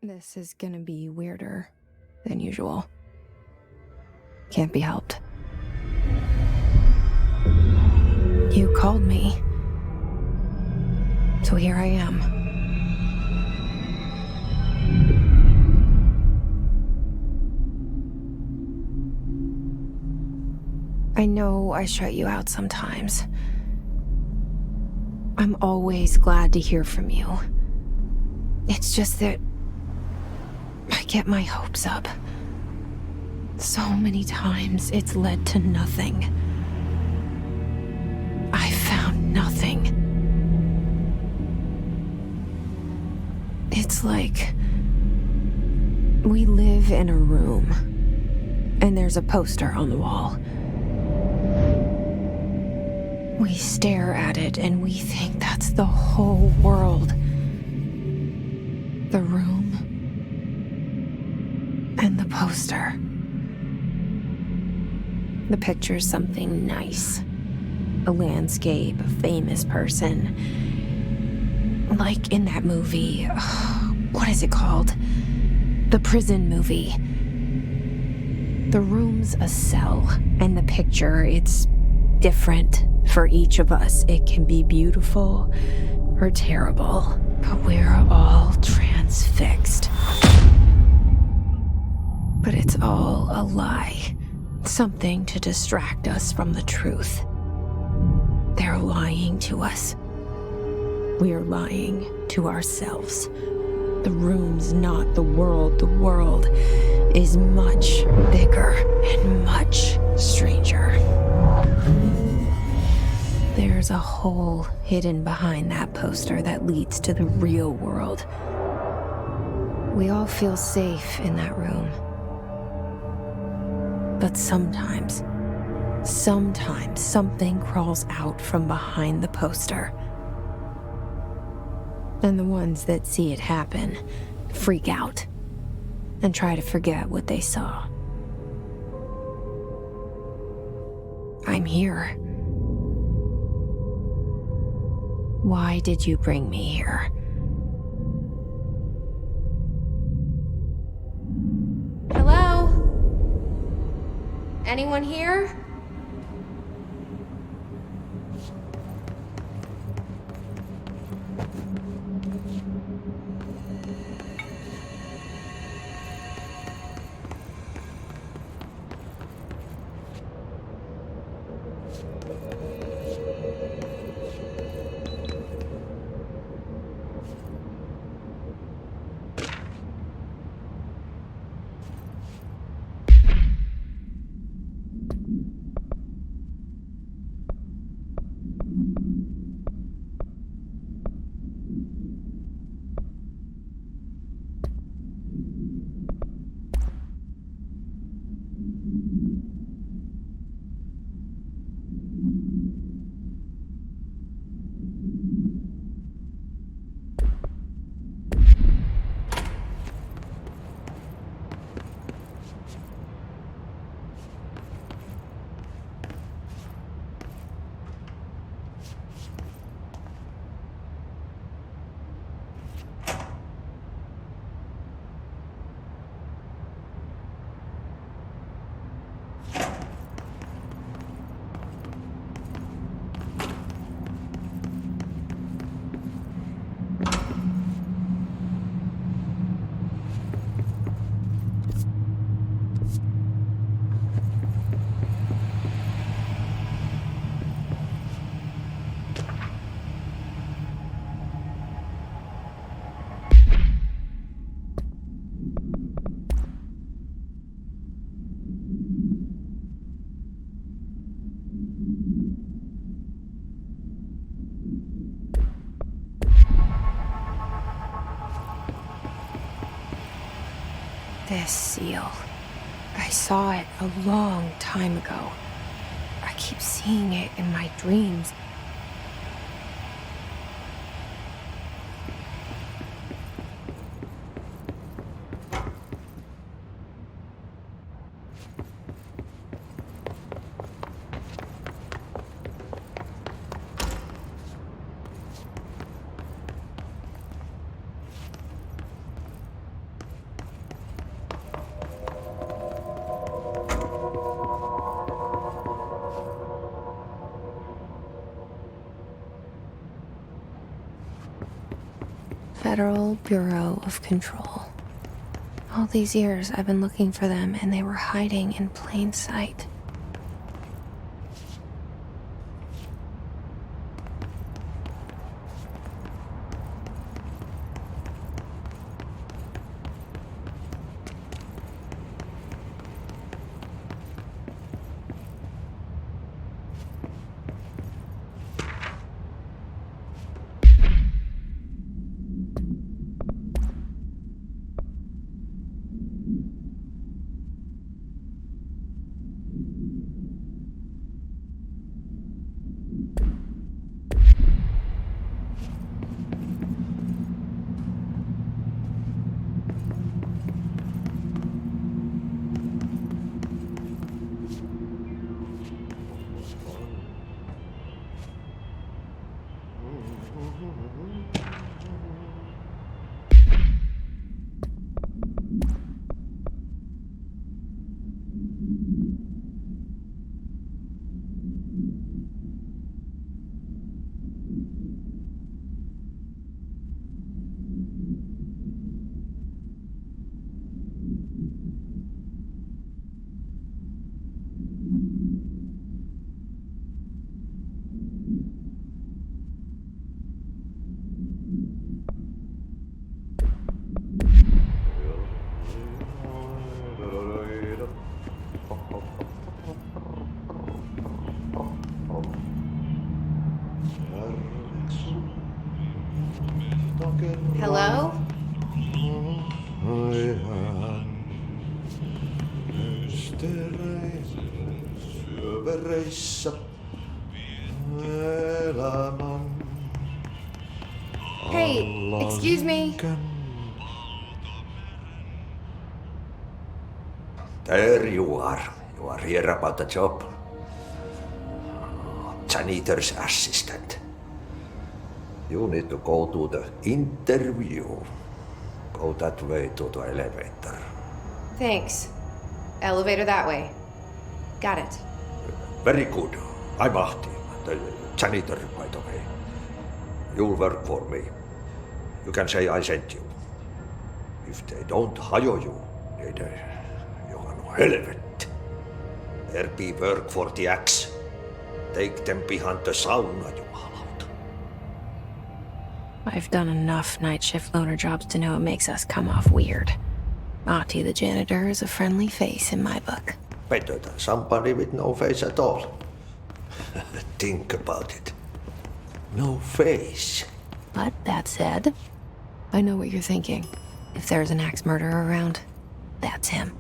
This is gonna be weirder than usual. Can't be helped. You called me. So here I am. I know I shut you out sometimes. I'm always glad to hear from you. It's just that I get my hopes up. So many times it's led to nothing. I found nothing. It's like we live in a room, and there's a poster on the wall. We stare at it and we think that's the whole world. The room and the poster. The picture's something nice. A landscape, a famous person. Like in that movie, what is it called? The prison movie. The room's a cell, and the picture, it's different for each of us. It can be beautiful or terrible, but we're all transfixed. But it's all a lie. Something to distract us from the truth. They're lying to us. We're lying to ourselves. The room's not the world. The world is much bigger and much stranger. There's a hole hidden behind that poster that leads to the real world. We all feel safe in that room. But sometimes something crawls out from behind the poster. And the ones that see it happen freak out and try to forget what they saw. I'm here. Why did you bring me here? Hello? Anyone here? This seal. I saw it a long time ago. I keep seeing it in my dreams. Federal Bureau of Control. All these years I've been looking for them, and they were hiding in plain sight. Hello? Hey, excuse me. There you are. You are here about the job. Janitor's assistant. You need to go to the interview. Go that way to the elevator. Thanks. Elevator that way. Got it. Very good. I'm Ahti, the janitor, by the way. You'll work for me. You can say I sent you. If they don't hire you, then you are no helvet. There be work for the axe. Take them behind the sauna, you hallout. I've done enough night shift loner jobs to know it makes us come off weird. Ahti the janitor is a friendly face in my book. Better than somebody with no face at all. Think about it. No face. But that said, I know what you're thinking. If there's an axe murderer around, that's him.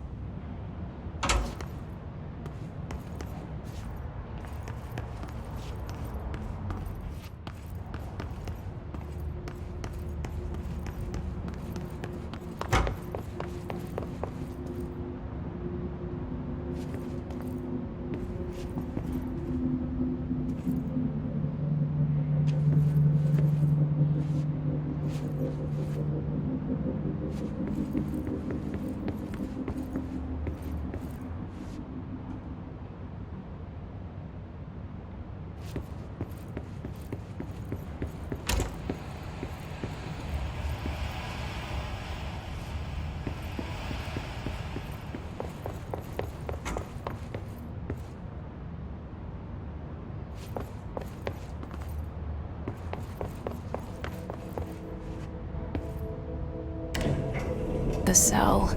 The cell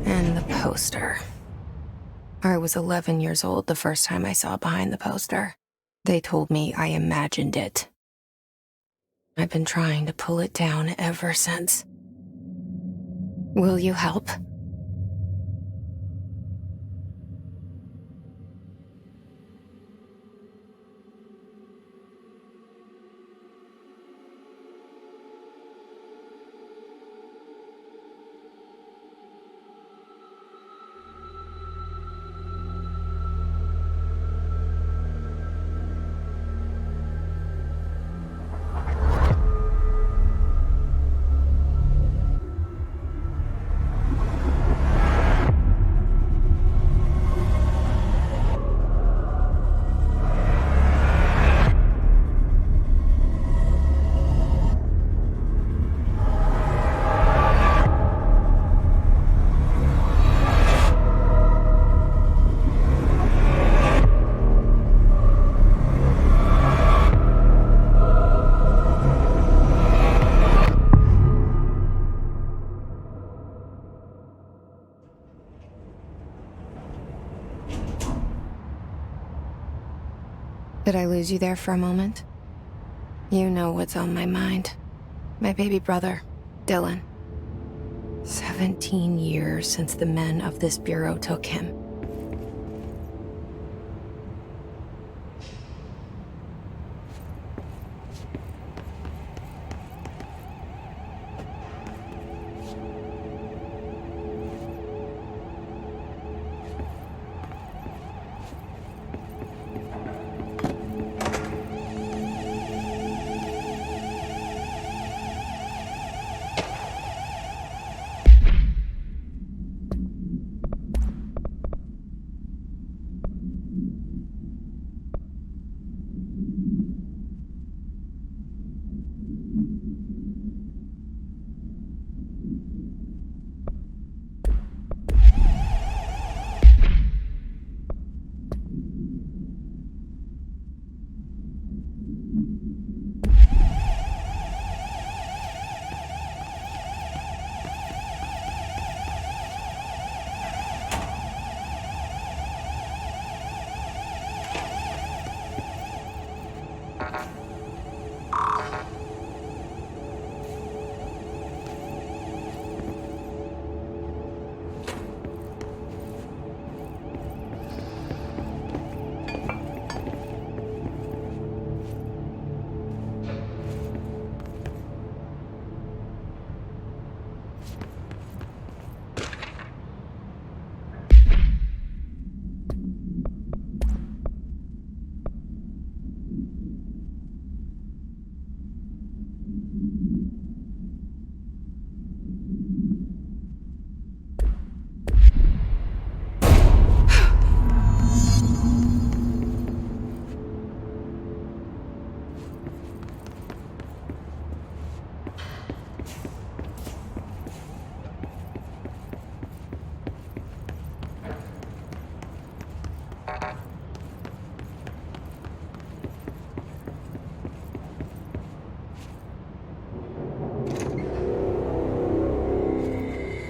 and the poster. I was 11 years old the first time I saw behind the poster. They told me I imagined it. I've been trying to pull it down ever since. Will you help? Did I lose you there for a moment? You know what's on my mind. My baby brother, Dylan. 17 years since the men of this bureau took him.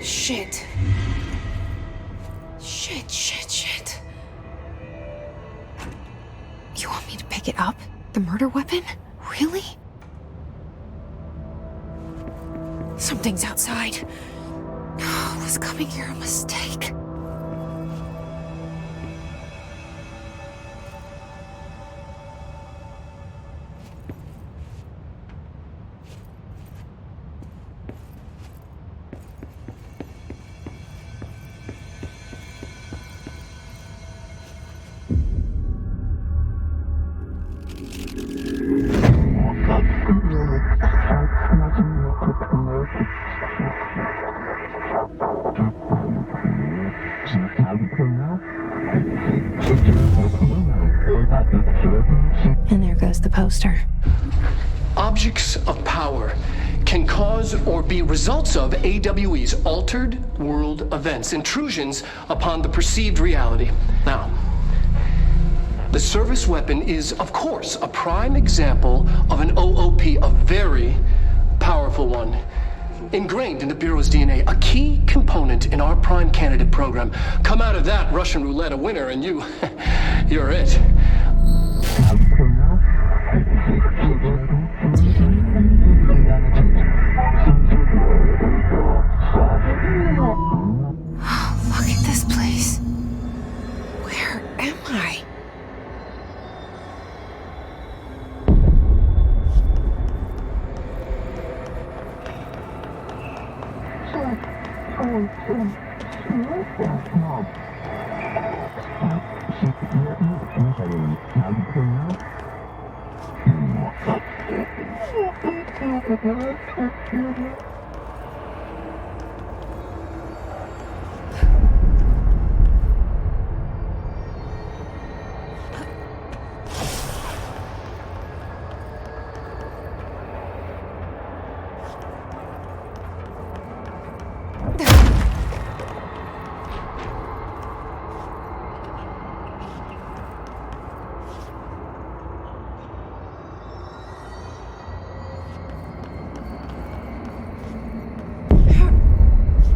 Shit. Shit. You want me to pick it up? The murder weapon? Really? Something's outside. Was coming here a mistake? And there goes the poster. Objects of power can cause or be results of AWE's altered world events, intrusions upon the perceived reality. Now, the service weapon is, of course, a prime example of an OOP, a very powerful one. Ingrained in the Bureau's DNA, a key component in our prime candidate program. Come out of that Russian roulette a winner and you're it. Look at this place. Where am I?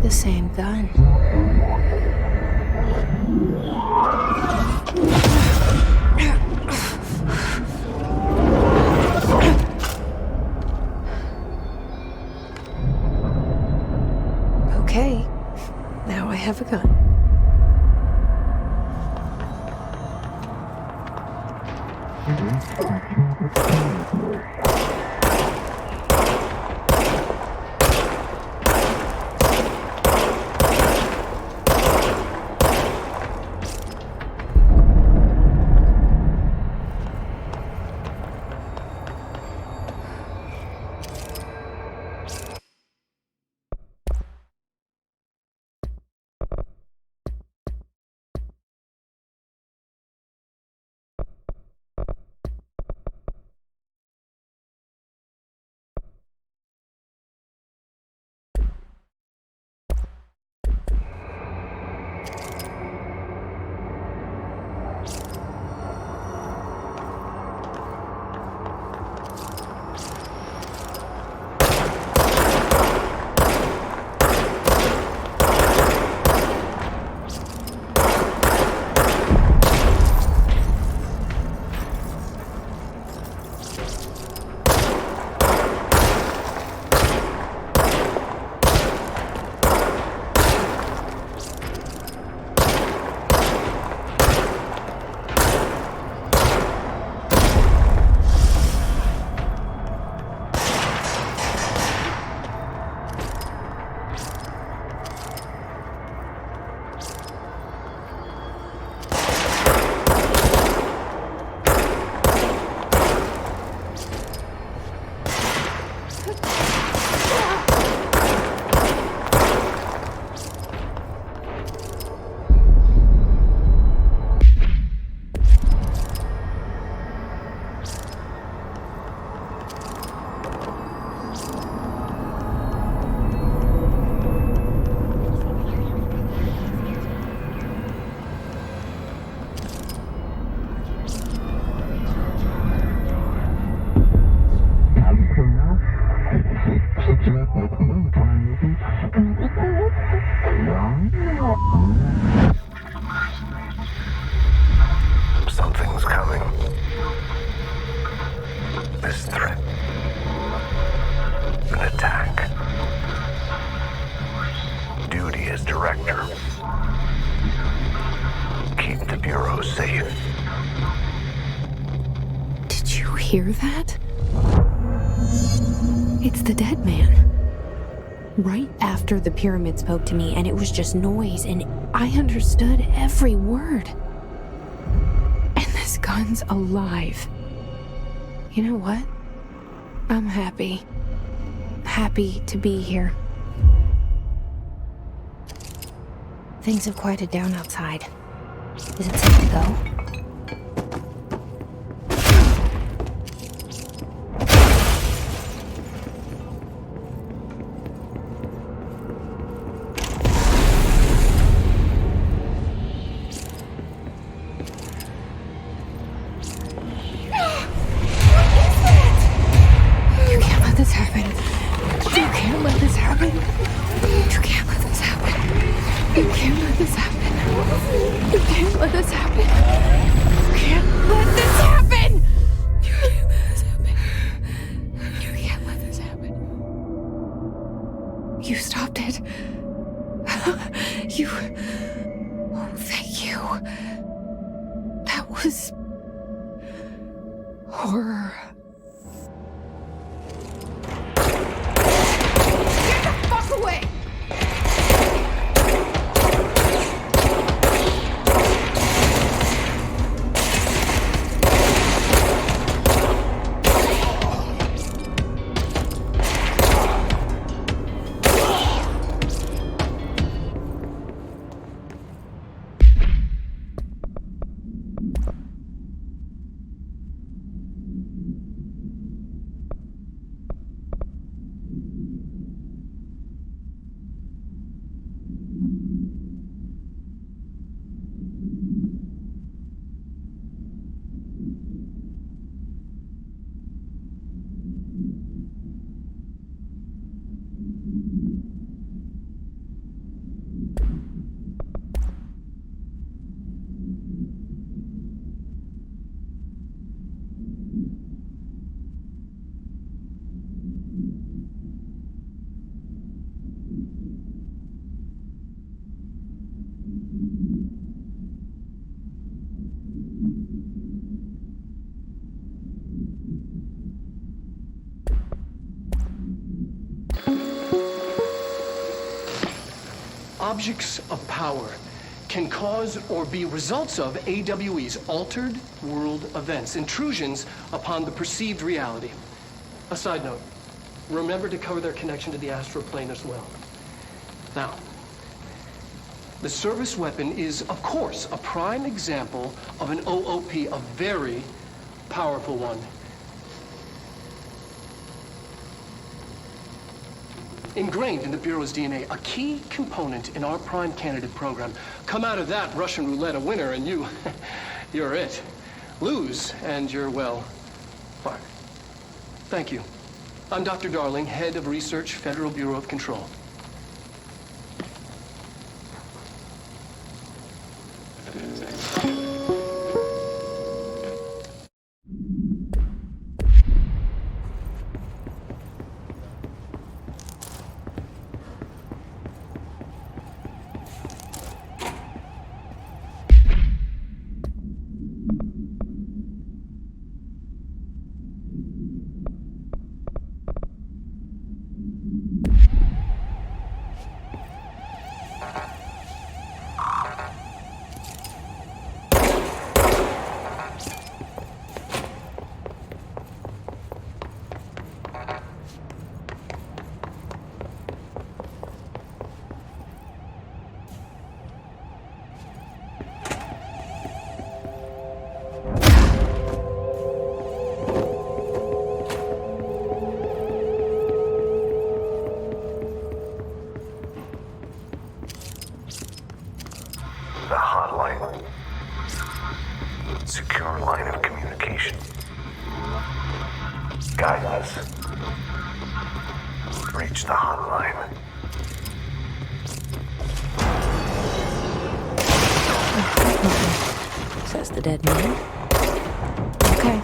The same gun. Okay, now I have a gun. Something's coming. This threat. An attack. Duty as director. Keep the Bureau safe. Did you hear that? It's the dead man. Right after the pyramid spoke to me, and it was just noise, and I understood every word. And this gun's alive. You know what? I'm happy. Happy to be here. Things have quieted down outside. Is it safe to go? You stopped it. You... Oh, thank you. That was... horror. Get the fuck away! objects of power can cause or be results of AWE's altered world events, intrusions upon the perceived reality. A side note, remember to cover their connection to the astral plane as well. Now, the service weapon is, of course, a prime example of an OOP, a very powerful one. Ingrained in the Bureau's DNA, a key component in our prime candidate program. Come out of that Russian roulette a winner and you're it. Lose and you're, well, fuck. Thank you. I'm Dr. Darling, Head of Research, Federal Bureau of Control. The hotline. Secure line of communication. Guide us. Reach the hotline. Says the dead man. Okay.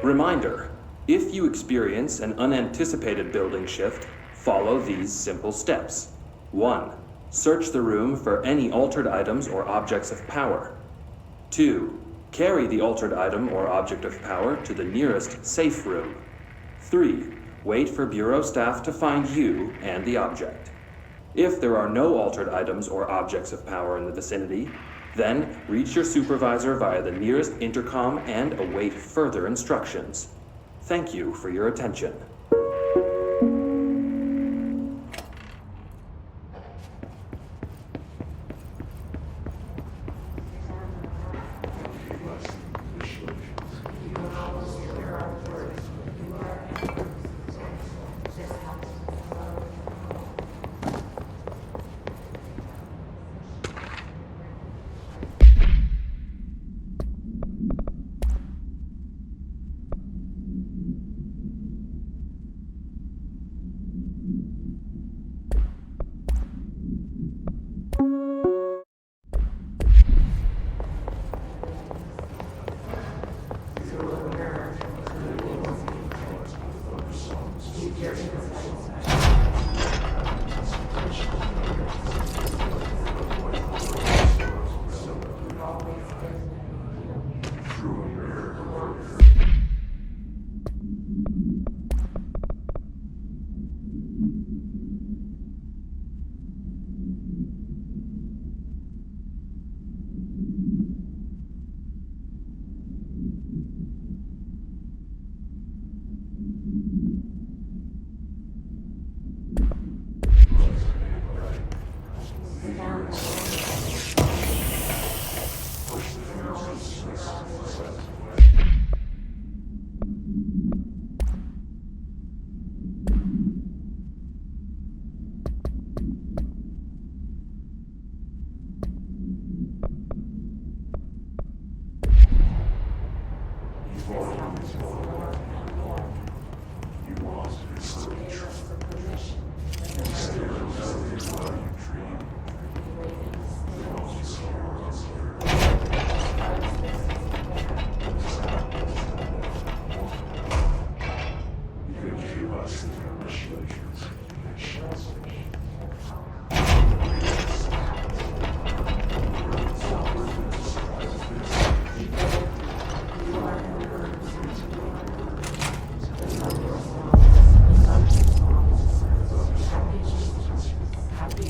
Reminder, if you experience an unanticipated building shift, follow these simple steps. 1. Search the room for any altered items or objects of power. 2. Carry the altered item or object of power to the nearest safe room. 3. Wait for Bureau staff to find you and the object. If there are no altered items or objects of power in the vicinity, then reach your supervisor via the nearest intercom and await further instructions. Thank you for your attention.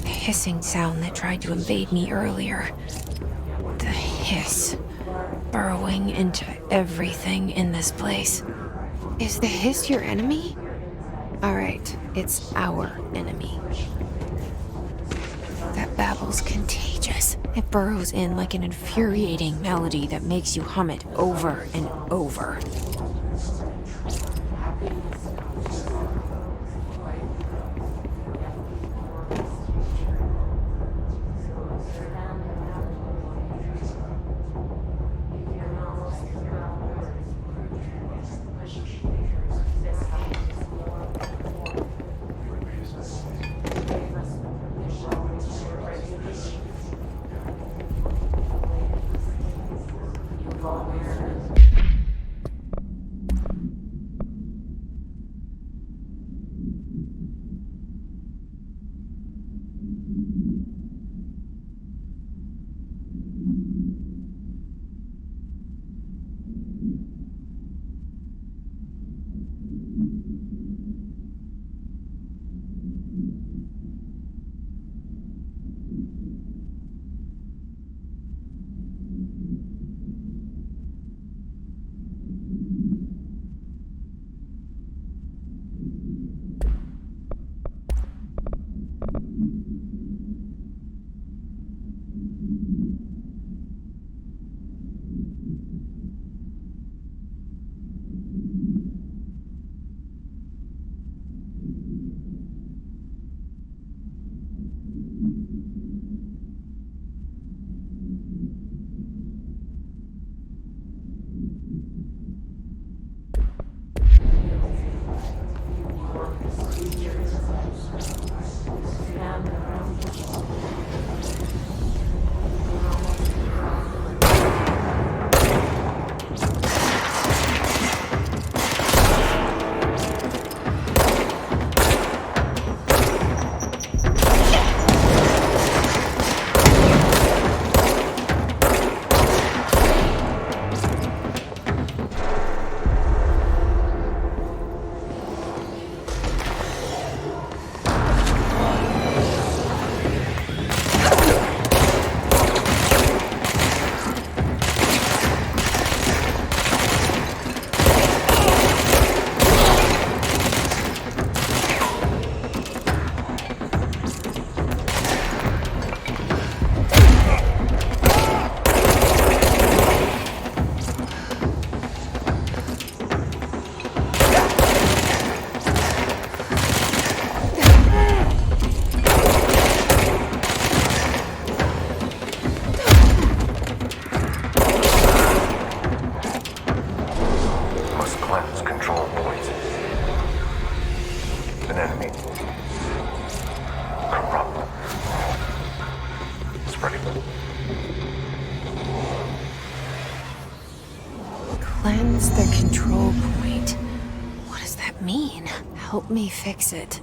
Hissing sound that tried to invade me earlier. The hiss, burrowing into everything in this place. Is the hiss your enemy? Alright, it's our enemy. That babble's contagious. It burrows in like an infuriating melody that makes you hum it over and over. Cleanse the control point. What does that mean? Help me fix it.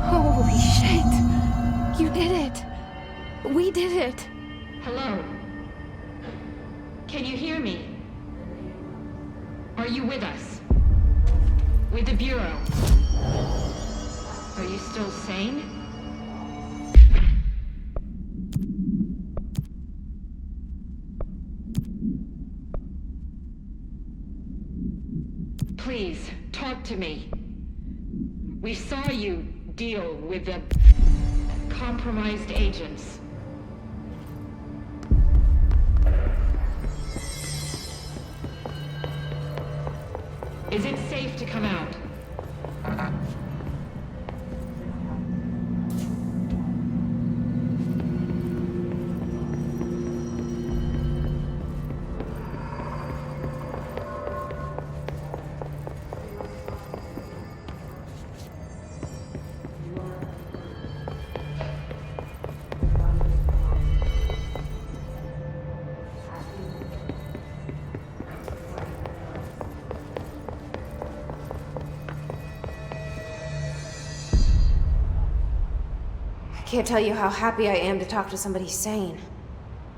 Holy shit! You did it! We did it! Hello? Can you hear me? Are you with us? With the Bureau? Are you still sane? Please, talk to me. We saw you deal with the compromised agents. Is it safe to come out? I can't tell you how happy I am to talk to somebody sane.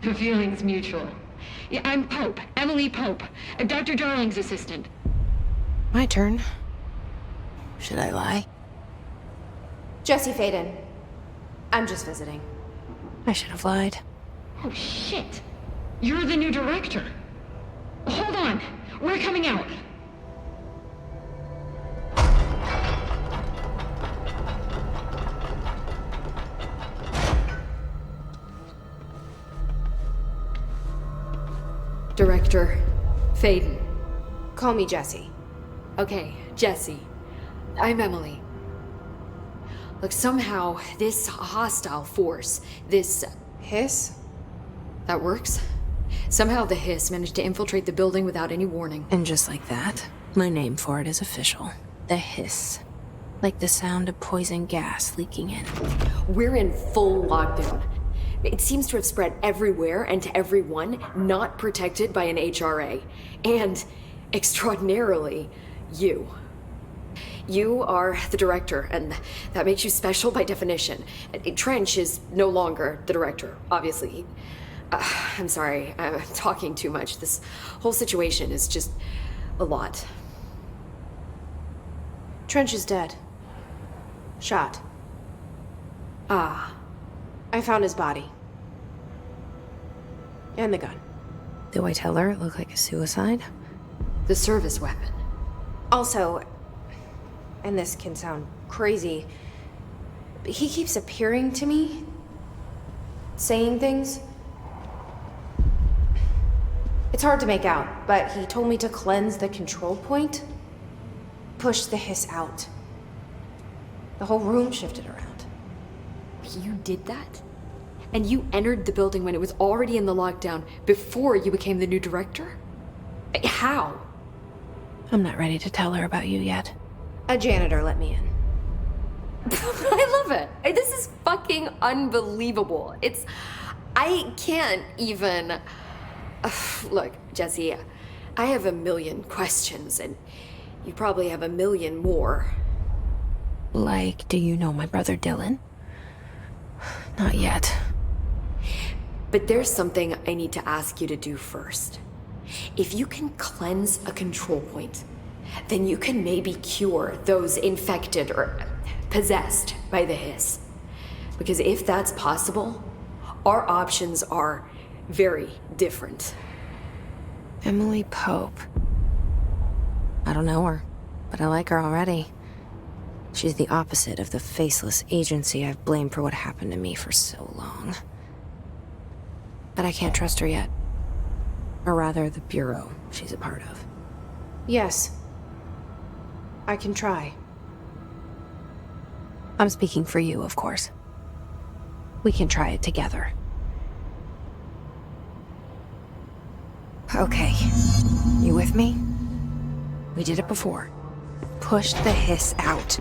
The feeling's mutual. Yeah, I'm Pope, Emily Pope, Dr. Darling's assistant. My turn. Should I lie? Jesse Faden. I'm just visiting. I should have lied. Oh, shit. You're the new director. Hold on. We're coming out. Director Faden. Call me Jesse. Okay, Jesse. I'm Emily. Look, somehow this hostile force, this... Hiss? that works? Somehow the hiss managed to infiltrate the building without any warning. And just like that, my name for it is official. The hiss. Like the sound of poison gas leaking in. We're in full lockdown. It seems to have spread everywhere and to everyone not protected by an HRA. And, extraordinarily, you. You are the director, and that makes you special by definition. Trench is no longer the director, obviously. I'm sorry, I'm talking too much. This whole situation is just a lot. Trench is dead. Shot. Ah. I found his body. And the gun. Do I tell her it looked like a suicide? The service weapon. Also, and this can sound crazy, but he keeps appearing to me, saying things. It's hard to make out, but he told me to cleanse the control point, push the hiss out. The whole room shifted around. You did that? And you entered the building when it was already in the lockdown before you became the new director? How? I'm not ready to tell her about you yet. A janitor let me in. I love it. This is fucking unbelievable. I can't even... Look, Jesse, I have a million questions, and you probably have a million more. Like, do you know my brother Dylan? Not yet. But there's something I need to ask you to do first. If you can cleanse a control point, then you can maybe cure those infected or possessed by the hiss. Because if that's possible, our options are very different. Emily Pope. I don't know her, but I like her already. She's the opposite of the faceless agency I've blamed for what happened to me for so long. But I can't trust her yet. Or rather, the Bureau she's a part of. Yes. I can try. I'm speaking for you, of course. We can try it together. Okay. You with me? We did it before. Push the hiss out.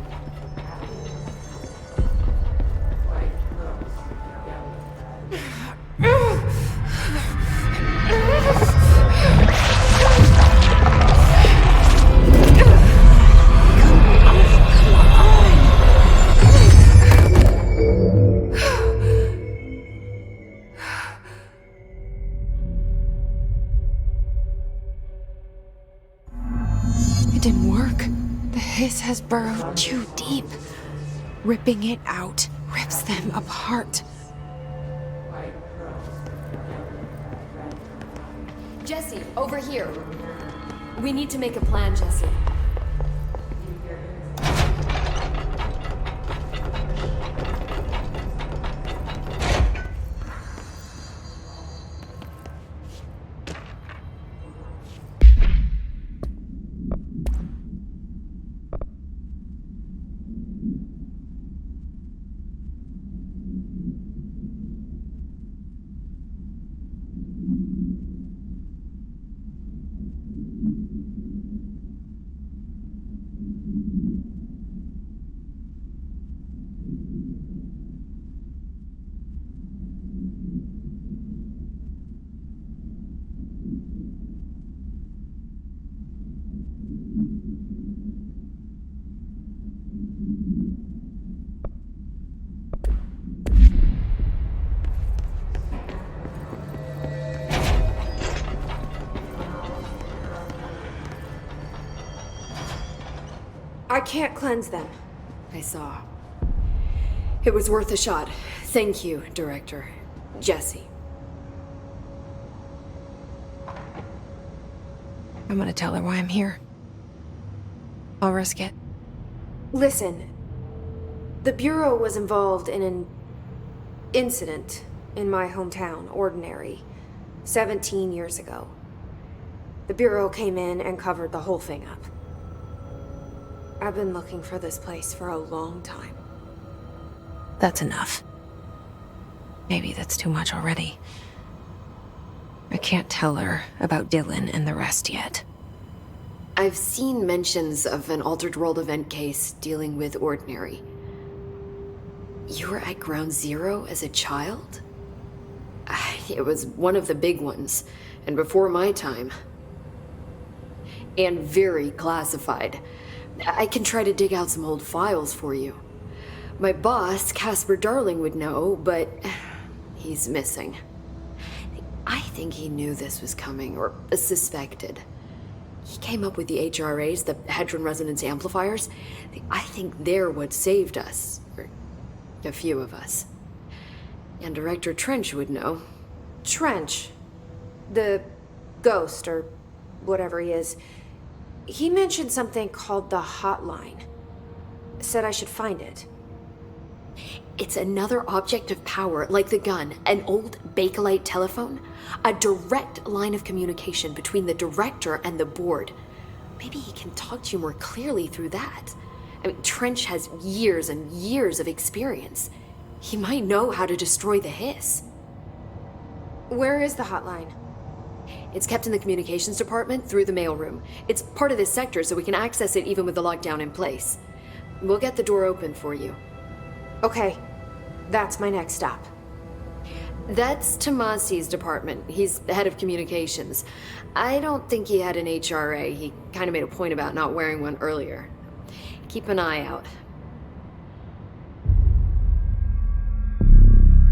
It didn't work. The hiss has burrowed too deep. Ripping it out rips them apart. Jesse, over here. We need to make a plan, Jesse. I can't cleanse them. I saw. It was worth a shot. Thank you, Director. Jesse. I'm gonna tell her why I'm here. I'll risk it. Listen, the Bureau was involved in an incident in my hometown, Ordinary, 17 years ago. The Bureau came in and covered the whole thing up. I've been looking for this place for a long time. That's enough. Maybe that's too much already. I can't tell her about Dylan and the rest yet. I've seen mentions of an Altered World event case dealing with Ordinary. You were at Ground Zero as a child? It was one of the big ones, and before my time. And very classified. I can try to dig out some old files for you. My boss, Casper Darling, would know, but he's missing. I think he knew this was coming, or suspected. He came up with the HRAs, the Hadron Resonance Amplifiers. I think they're what saved us, or a few of us. And Director Trench would know. Trench, the ghost, or whatever he is, he mentioned something called the hotline. Said I should find it. It's another object of power, like the gun, an old Bakelite telephone, a direct line of communication between the director and the board. Maybe he can talk to you more clearly through that. I mean, Trench has years and years of experience. He might know how to destroy the hiss. Where is the hotline? It's kept in the communications department through the mailroom. It's part of this sector, so we can access it even with the lockdown in place. We'll get the door open for you. Okay, that's my next stop. That's Tomasi's department. He's the head of communications. I don't think he had an HRA. He kind of made a point about not wearing one earlier. Keep an eye out.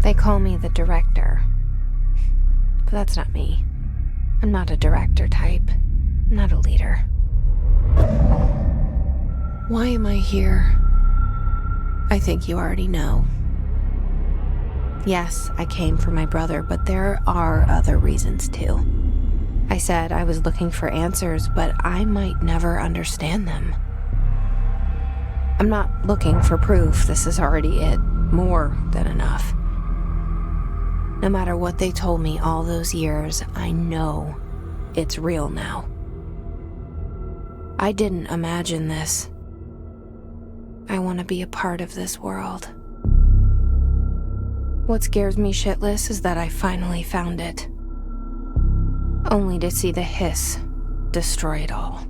They call me the director. But that's not me. I'm not a director type. I'm not a leader. Why am I here? I think you already know. Yes, I came for my brother, but there are other reasons too. I said I was looking for answers, but I might never understand them. I'm not looking for proof. This is already it. More than enough. No matter what they told me all those years, I know it's real now. I didn't imagine this. I want to be a part of this world. What scares me shitless is that I finally found it. Only to see the hiss destroy it all.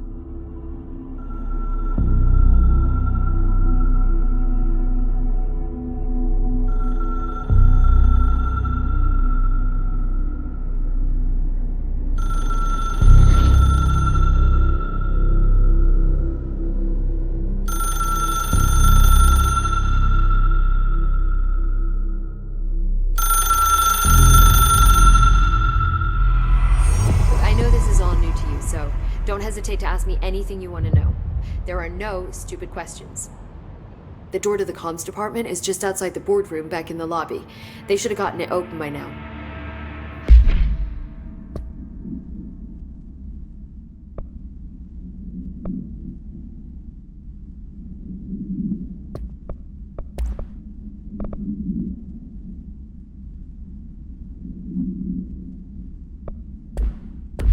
Don't hesitate to ask me anything you want to know. There are no stupid questions. The door to the comms department is just outside the boardroom back in the lobby. They should have gotten it open by now.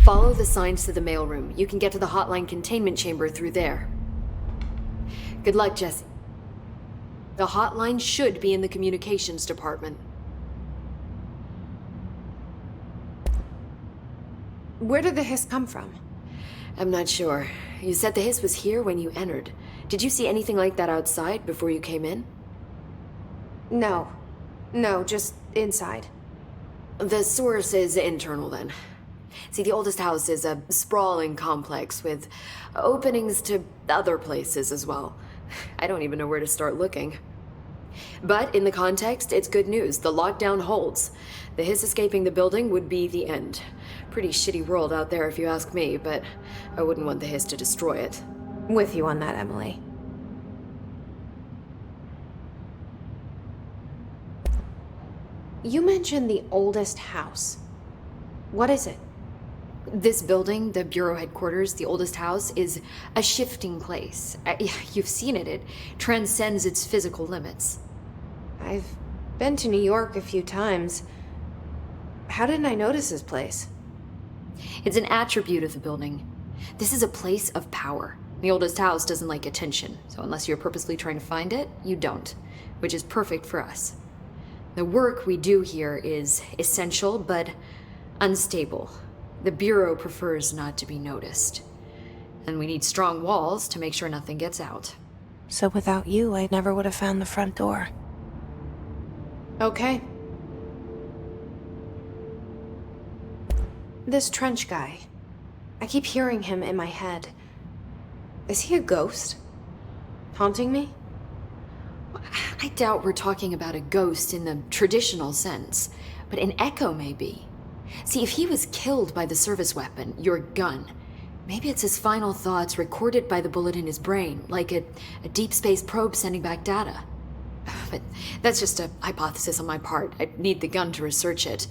Follow the signs to the mailroom. You can get to the hotline containment chamber through there. Good luck, Jesse. The hotline should be in the communications department. Where did the hiss come from? I'm not sure. You said the hiss was here when you entered. Did you see anything like that outside before you came in? No, just inside. The source is internal then. See, the oldest house is a sprawling complex with openings to other places as well. I don't even know where to start looking. But in the context, it's good news. The lockdown holds. The hiss escaping the building would be the end. Pretty shitty world out there if you ask me, but I wouldn't want the hiss to destroy it. With you on that, Emily. You mentioned the oldest house. What is it? This building, the Bureau headquarters, the oldest house, is a shifting place. You've seen it. It transcends its physical limits. I've been to New York a few times. How didn't I notice this place? It's an attribute of the building. This is a place of power. The oldest house doesn't like attention, so unless you're purposely trying to find it, you don't, which is perfect for us. The work we do here is essential, but unstable. The Bureau prefers not to be noticed. And we need strong walls to make sure nothing gets out. So without you, I never would have found the front door. Okay. This Trench guy. I keep hearing him in my head. Is he a ghost? Haunting me? I doubt we're talking about a ghost in the traditional sense, but an echo maybe. See, if he was killed by the service weapon, your gun, maybe it's his final thoughts recorded by the bullet in his brain, like a deep space probe sending back data. But that's just a hypothesis on my part. I need the gun to research it.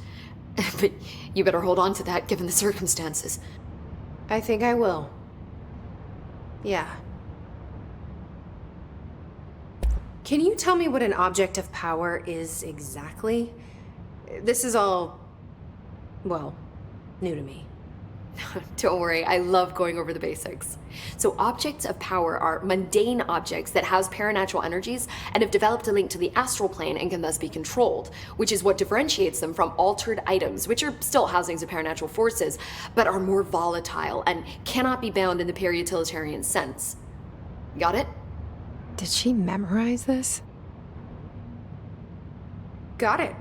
But you better hold on to that given the circumstances. I think I will. Yeah. Can you tell me what an object of power is exactly? This is all, well, new to me. Don't worry, I love going over the basics. So objects of power are mundane objects that house paranatural energies and have developed a link to the astral plane and can thus be controlled, which is what differentiates them from altered items, which are still housings of paranatural forces, but are more volatile and cannot be bound in the para-utilitarian sense. Got it? Did she memorize this? Got it.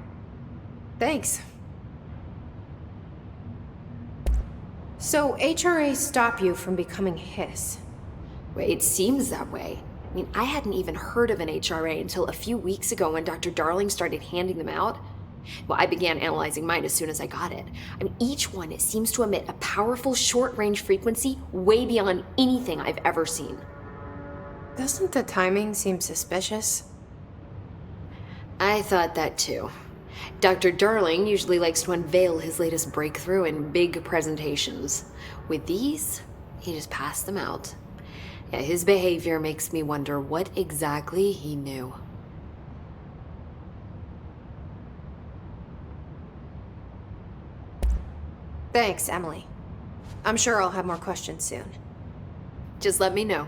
Thanks. So HRA stop you from becoming Hiss? Well, it seems that way. I mean, I hadn't even heard of an HRA until a few weeks ago when Dr. Darling started handing them out. Well, I began analyzing mine as soon as I got it. I mean, each one seems to emit a powerful short-range frequency way beyond anything I've ever seen. Doesn't the timing seem suspicious? I thought that too. Dr. Darling usually likes to unveil his latest breakthrough in big presentations. With these, he just passed them out. Yeah, his behavior makes me wonder what exactly he knew. Thanks, Emily. I'm sure I'll have more questions soon. Just let me know.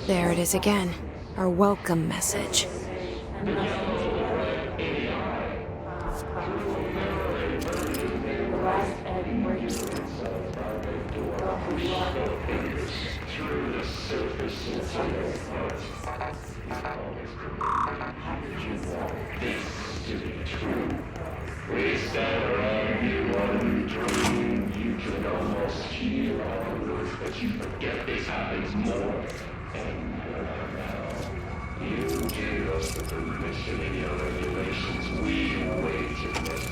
There it is again. Our welcome message. You gave us the permission in your regulations. We waited.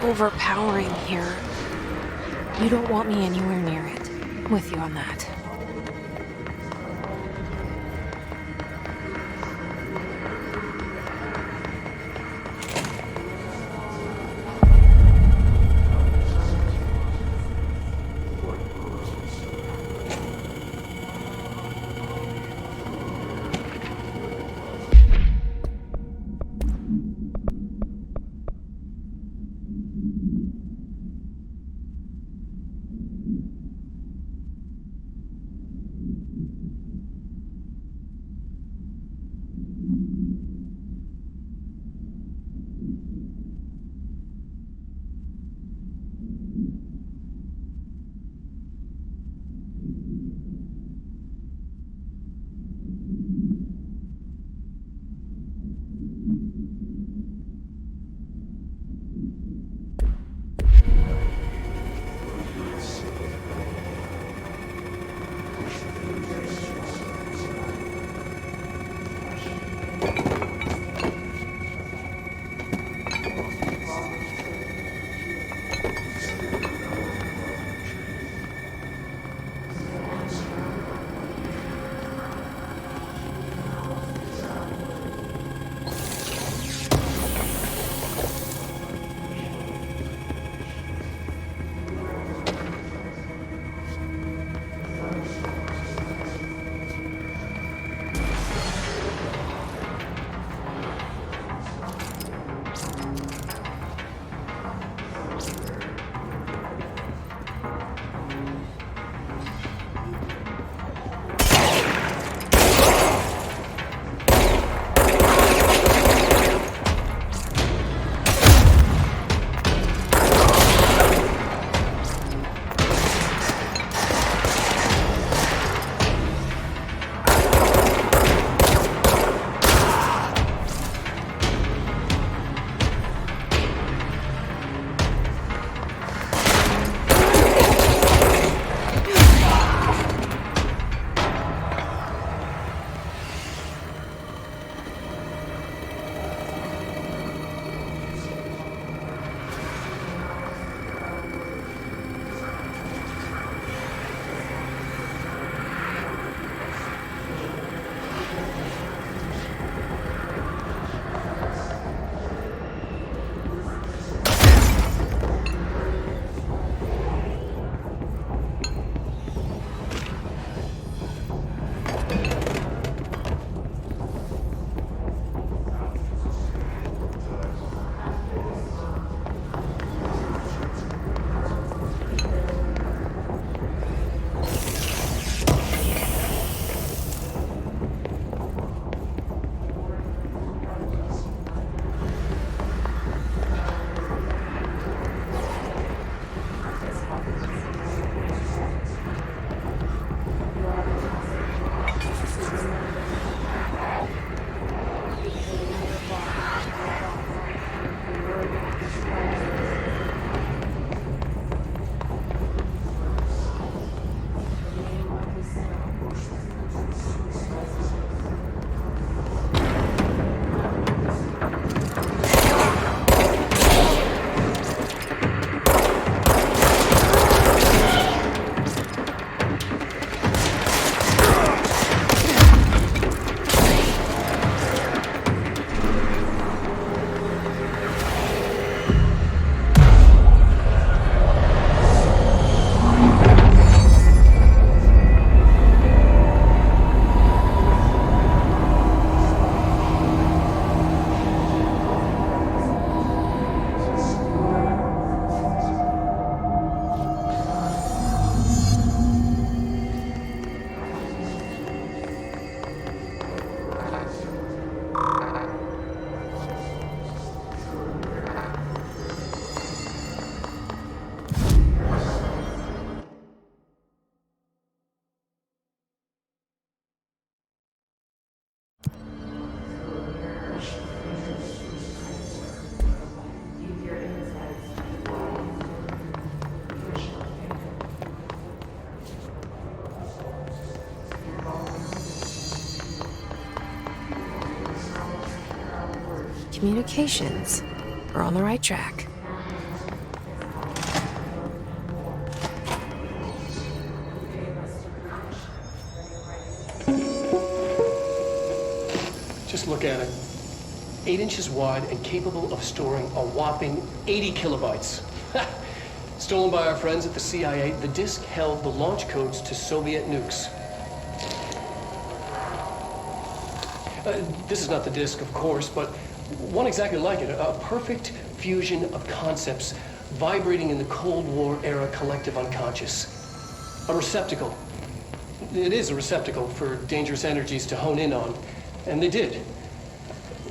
overpowering here. You don't want me anywhere near it. With you on that. Communications. We're on the right track. Just look at it. 8 inches wide and capable of storing a whopping 80 kilobytes. Stolen by our friends at the CIA, the disk held the launch codes to Soviet nukes. This is not the disk, of course, but one exactly like it. A perfect fusion of concepts vibrating in the Cold War era collective unconscious. A receptacle. It is a receptacle for dangerous energies to hone in on, and they did.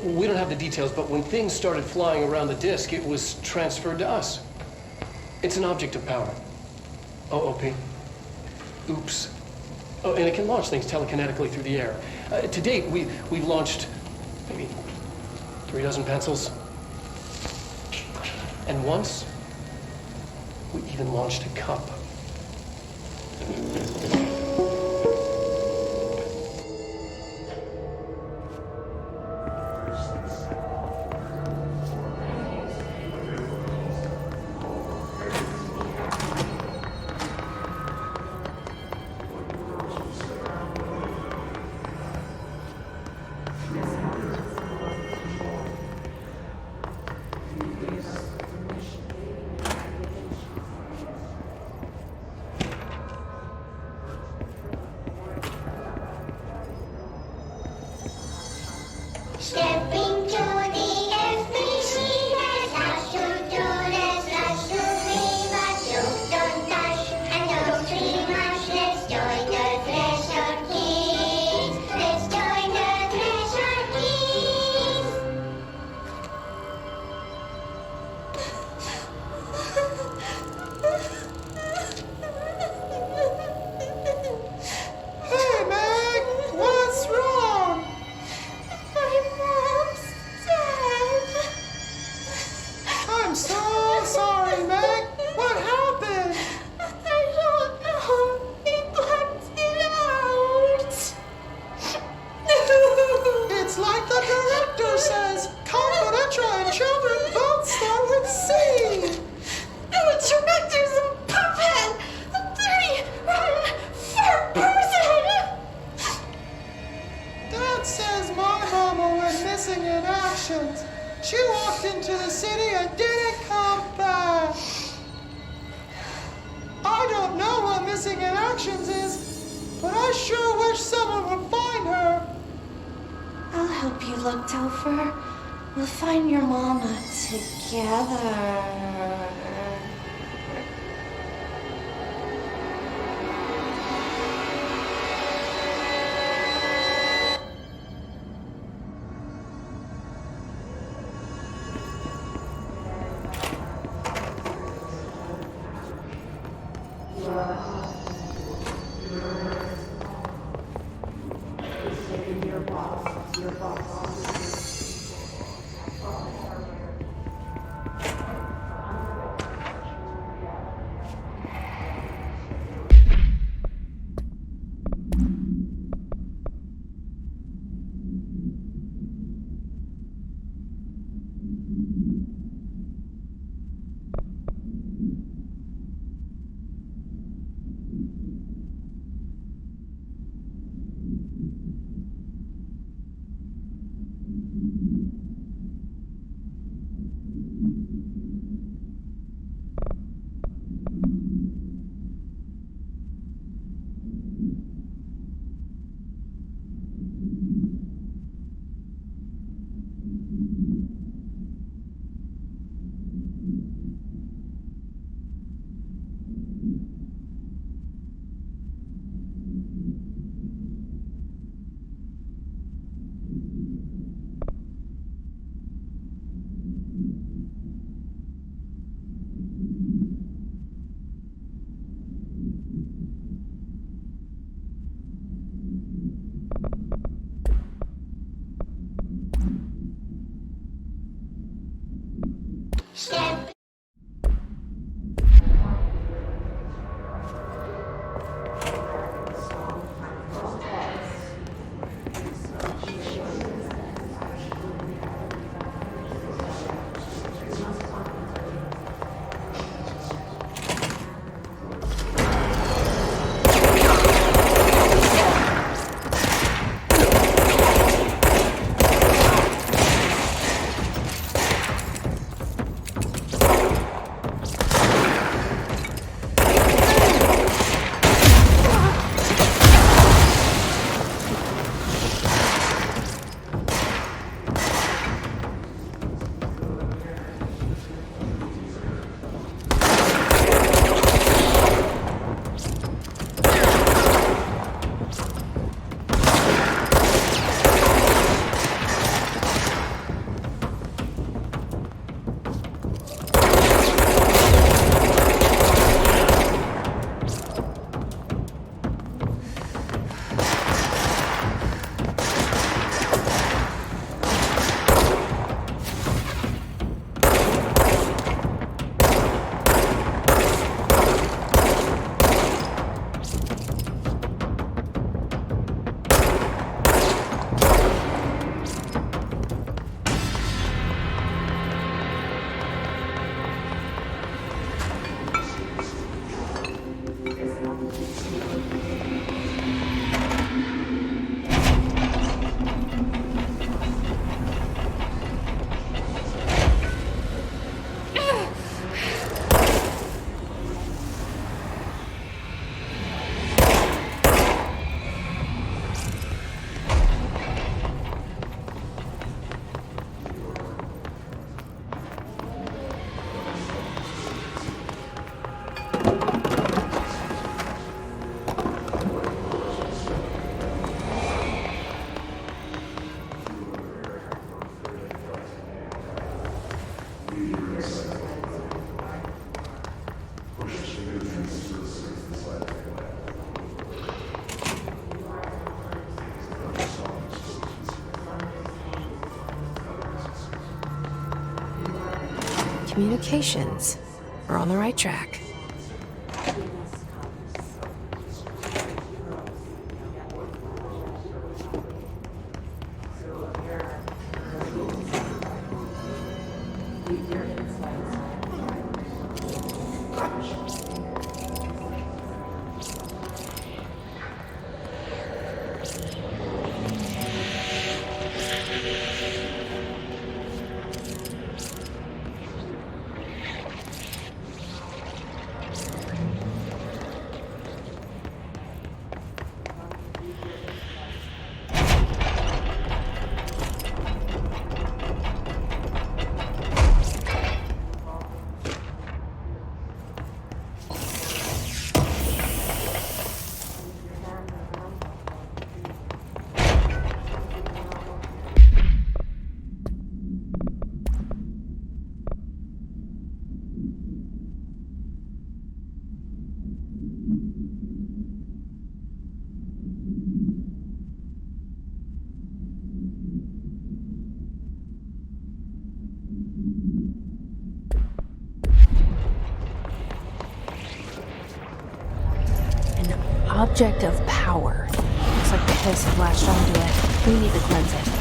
We don't have the details, but when things started flying around the disk, it was transferred to us. It's an object of power. OOP. Oops. Oh, and it can launch things telekinetically through the air. To date, we've launched maybe 3 dozen pencils. And once, we even launched a cup. Stepping to the FBC, there's lots to do, there's lots to be, but don't touch and don't dream much. Let's join the treasure keys. Let's join the treasure keys. Hey, Meg! What's wrong? My mom's dead. I'm so sorry, Meg. What happened? I don't know. He blacked it out. It's like the director says. Confidential and children both start with C. The director's a puppet. A dirty, rotten, fat person. Dad says my mama went missing in actions. She walked into the city and didn't come back. I don't know what missing in actions is, but I sure wish someone would find her. I'll help you look, Topher. We'll find your mama together. Step. communications. We're on the right track. Object of power. Looks like the piss have latched onto it. We need to cleanse it.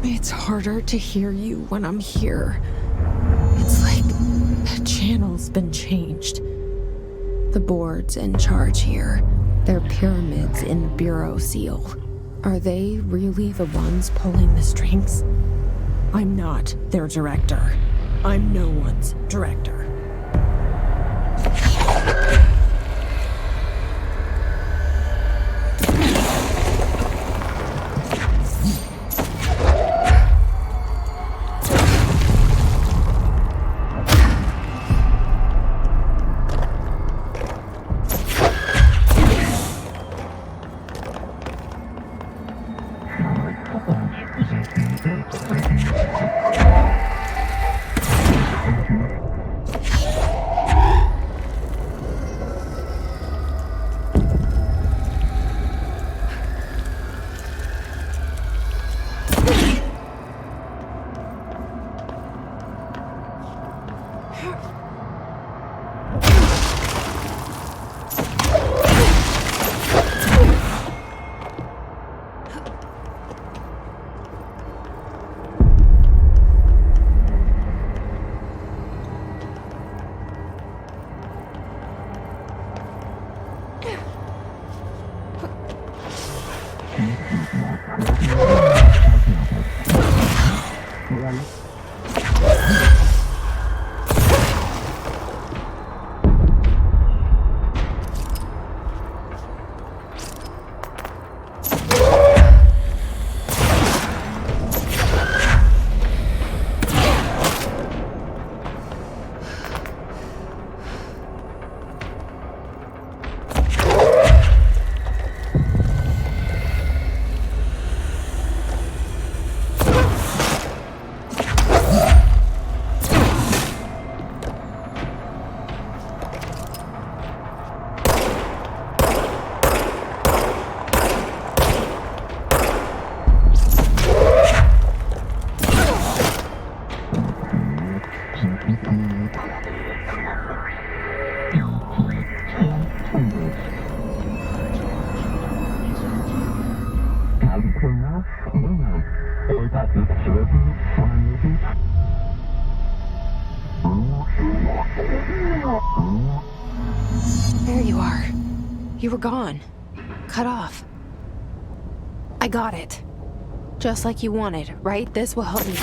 It's harder to hear you when I'm here. It's like the channel's been changed. The board's in charge here. They're pyramids in the Bureau seal. Are they really the ones pulling the strings? I'm not their director. I'm no one's director. There you are. You were gone. Cut off. I got it. Just like you wanted, right? This will help me.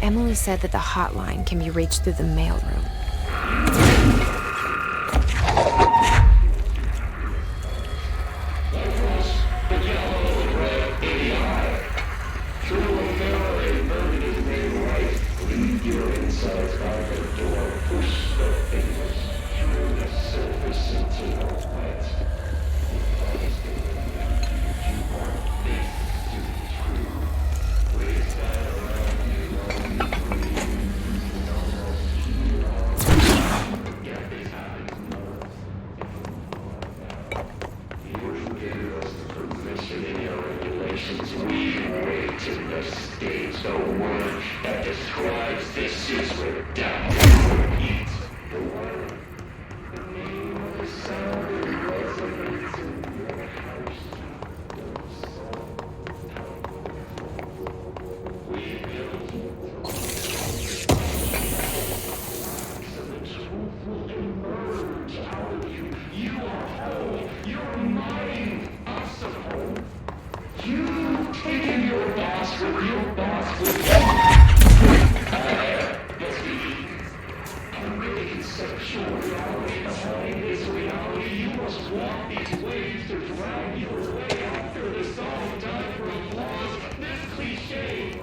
Emily said that the hotline can be reached through the mailroom. stage the word that describes this is where death will eat the word. The name of the sound resonates in your house. We build. So the truth will emerge out of you. You are whole. You're mine. Awesome whole. You've taken your boss with your boss with let's be a really conceptual reality behind this reality. You must walk these waves to drag your way after the song time for applause. This cliche.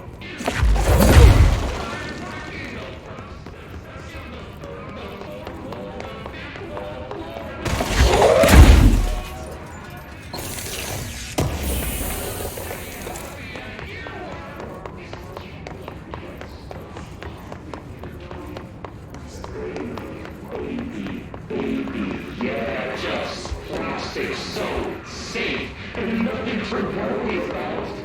Yeah, just plastic, so safe, and nothing to worry about.